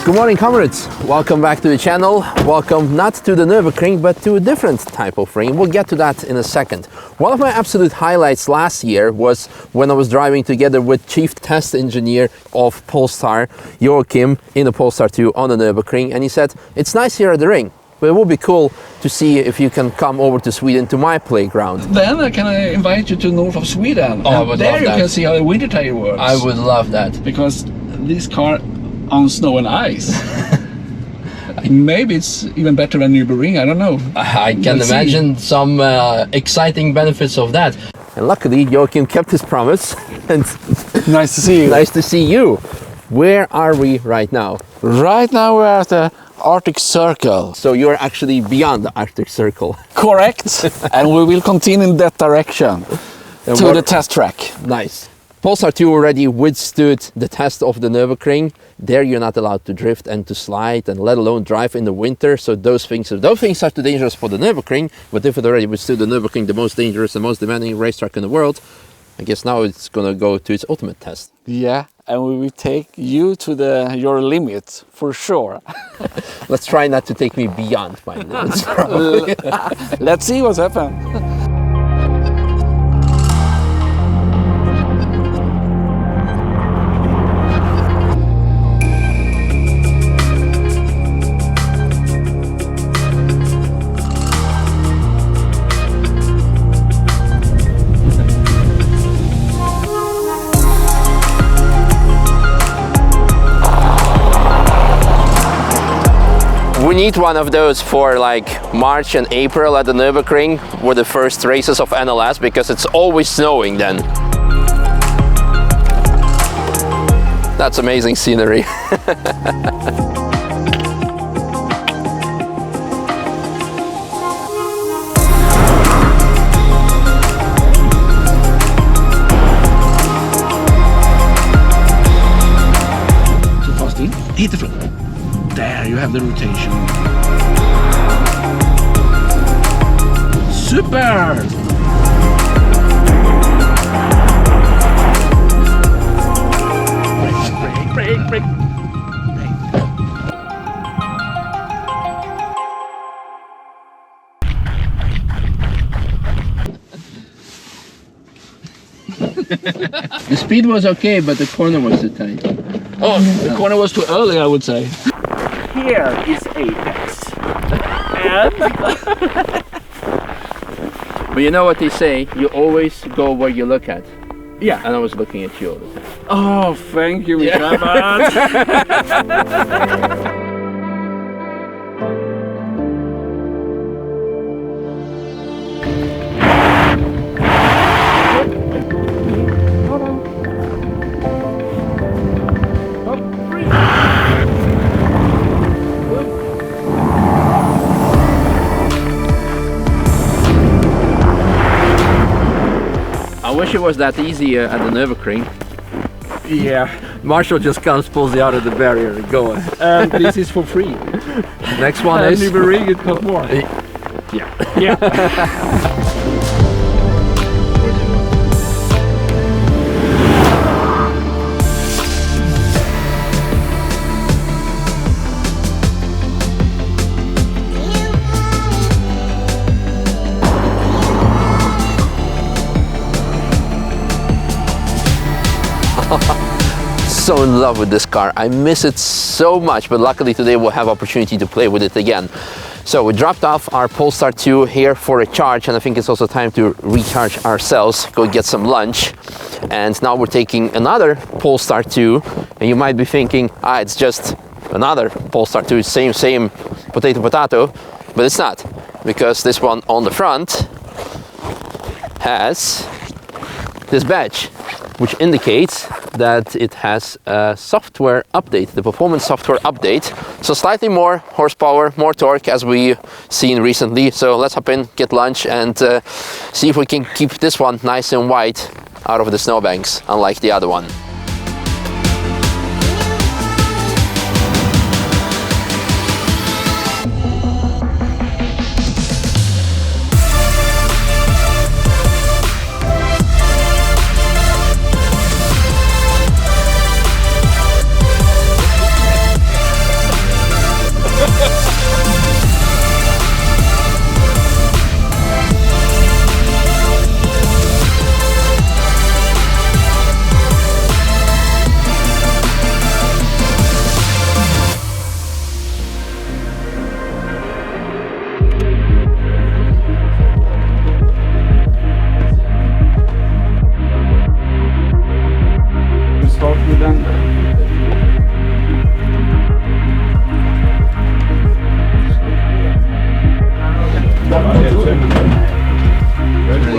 Good morning, comrades. Welcome back to the channel. Welcome not to the Nürburgring, but to a different type of ring. We'll get to that in a second. One of my absolute highlights last year was when I was driving together with Chief Test Engineer of Polestar, Joakim, in the Polestar 2 on the Nürburgring, and he said, it's nice here at the ring, but it would be cool to see if you can come over to Sweden to my playground. Then can I invite you to north of Sweden? Oh, I would there love you that. can see how the winter tire works. I would love that. Because this car on snow and ice. Maybe it's even better than Nürburgring, I don't know. I can imagine some exciting benefits of that. And luckily, Joakim kept his promise. And nice to see you. Nice to see you. Where are we right now? Right now we're at the Arctic Circle. So you're actually beyond the Arctic Circle. Correct. And we will continue in that direction to the test track. Nice. Polestar 2 already withstood the test of the Nürburgring. There you're not allowed to drift and to slide and let alone drive in the winter. So those things are too dangerous for the Nürburgring. But if it already withstood the Nürburgring, the most dangerous and most demanding racetrack in the world, I guess now it's going to go to its ultimate test. Yeah, and we will take you to your limit for sure. Let's try not to take me beyond my limits. Let's see what's happened. We need one of those for like March and April at the Nürburgring, were the first races of NLS, because it's always snowing then. That's amazing scenery. Too fast in, hit the front. There you have the rotation. Super! Brake. The speed was okay, but the corner was too tight. Oh, the corner was too early, I would say. Here is apex. And But you know what they say, you always go where you look at. yeah. And I was looking at you all the time. Oh, thank you, Misha. I wish it was that easy at the Nürburgring. Yeah. Marshall just comes, pulls you out of the barrier and going. And this is for free. Next one And is... Nürburgring, it costs more. Yeah. So in love with this car. I miss it so much, but luckily today we'll have opportunity to play with it again. So we dropped off our Polestar 2 here for a charge, and I think it's also time to recharge ourselves, go get some lunch. And now we're taking another Polestar 2, and you might be thinking, it's just another Polestar 2, same potato, but it's not, because this one on the front has this badge, which indicates that it has a software update, the performance software update. So slightly more horsepower, more torque, as we've seen recently. So let's hop in, get lunch, and see if we can keep this one nice and white out of the snowbanks, unlike the other one.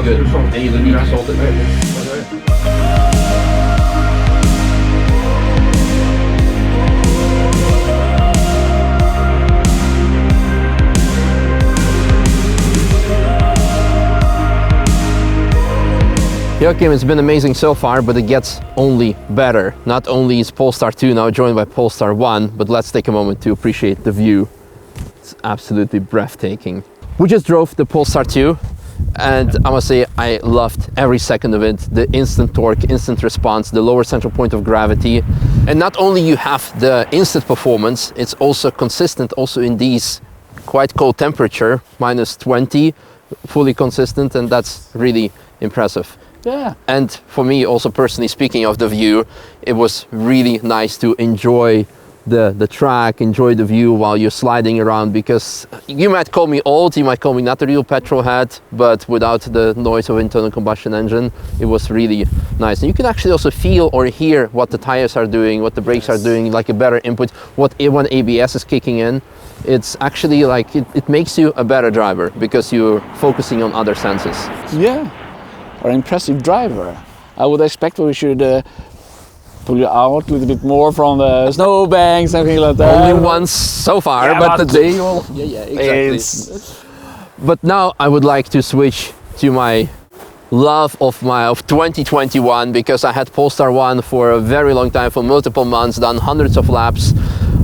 really good. And you don't need to salt it. Joakim, it's been amazing so far, but it gets only better. Not only is Polestar 2 now joined by Polestar 1, but let's take a moment to appreciate the view. It's absolutely breathtaking. We just drove the Polestar 2, and I must say I loved every second of it. The instant torque, instant response, the lower central point of gravity. And not only you have the instant performance, it's also consistent also in these quite cold temperature, -20, fully consistent, and that's really impressive. Yeah. And for me, also personally speaking of the view, it was really nice to enjoy the track, enjoy the view while you're sliding around, because you might call me old, you might call me not a real petrol head, but without the noise of internal combustion engine, it was really nice. And you can actually also feel or hear what the tires are doing, what the brakes are doing, like a better input, when ABS is kicking in. It's actually like, it makes you a better driver because you're focusing on other senses. Yeah. Or impressive driver. I would expect we should pull you out a little bit more from the snowbank, something like that. Only once so far, Yeah, but today will. Yeah, exactly. But now I would like to switch to my love of 2021, because I had Polestar 1 for a very long time, for multiple months, done hundreds of laps.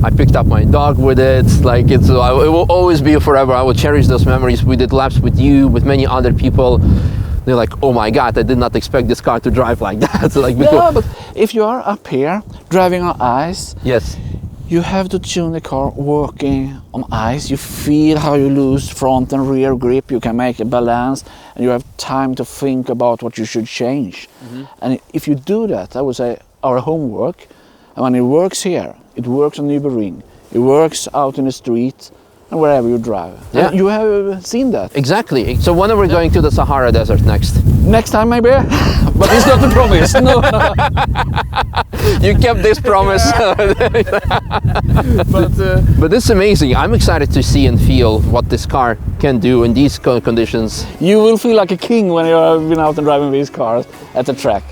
I picked up my dog with it. Like it will always be forever. I will cherish those memories. We did laps with you, with many other people. They're like, oh my God, I did not expect this car to drive like that. Like, yeah, but if you are up here driving on ice, yes, you have to tune the car working on ice. You feel how you lose front and rear grip. You can make a balance, and you have time to think about what you should change. And if you do that, I would say our homework, and when it works here, it works on Nürburgring, it works out in the street, and wherever you drive. Yeah. You have seen that. exactly. So when are we going to the Sahara Desert next? Next time maybe, but it's not a promise. No. You kept this promise. But it's amazing. I'm excited to see and feel what this car can do in these conditions. You will feel like a king when you have been out and driving these cars at the track.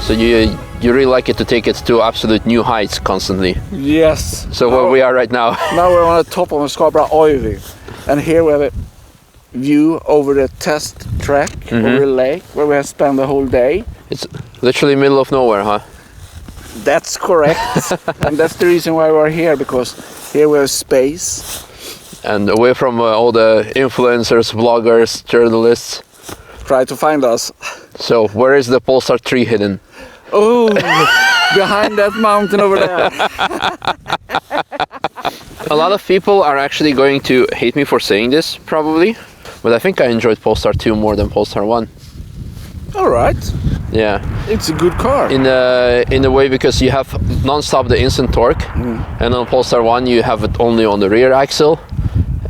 So you really like it to take it to absolute new heights constantly. Yes. So where we are right now. Now we're on the top of a Carmrade oily, and here we have a view over the test track, over a lake where we have spent the whole day. It's literally middle of nowhere, huh? That's correct. And that's the reason why we're here, because here we have space. And away from all the influencers, vloggers, journalists. Try to find us. So where is the Polestar 3 hidden? Oh, behind that mountain over there. A lot of people are actually going to hate me for saying this, probably. But I think I enjoyed Polestar 2 more than Polestar 1. All right. Yeah. It's a good car. In a way, because you have non-stop the instant torque, and on Polestar 1 you have it only on the rear axle,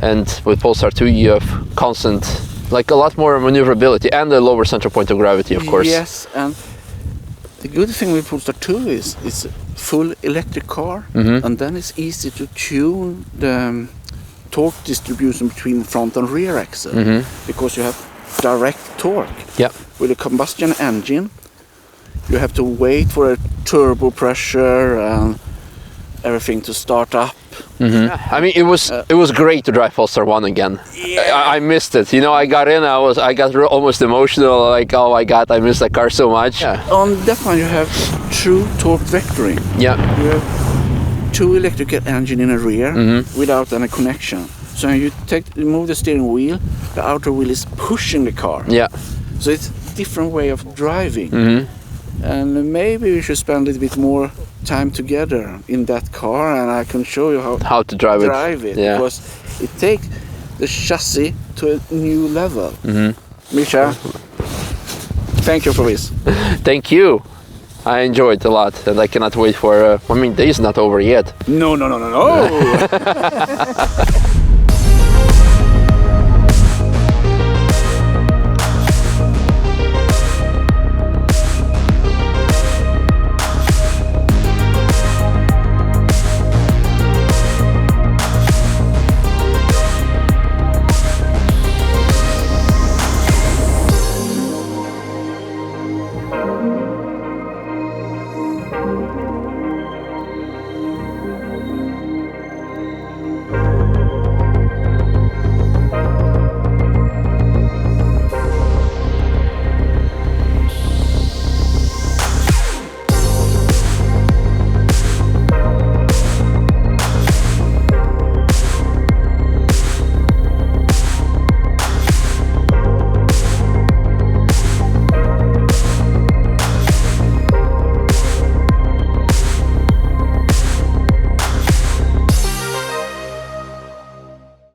and with Polestar 2 you have constant, like a lot more maneuverability and a lower central point of gravity, of course. Yes, and the good thing with Polestar 2 is it's a full electric car, and then it's easy to tune the torque distribution between front and rear axle, because you have direct torque. Yeah. With a combustion engine, you have to wait for a turbo pressure and everything to start up. I mean, it was great to drive Polestar 1 again. I missed it. You know, I got in, I got almost emotional. Like, oh my God, I missed that car so much. Yeah. On that one, you have true torque vectoring. Yeah. You have 2 electrical engine in the rear without any connection. So you move the steering wheel, the outer wheel is pushing the car. Yeah. So it's a different way of driving. And maybe we should spend a little bit more time together in that car, and I can show you how to drive it. Yeah. Because it takes the chassis to a new level. Misha, thank you for this. Thank you. I enjoyed it a lot, and I cannot wait for. I mean, day is not over yet. No.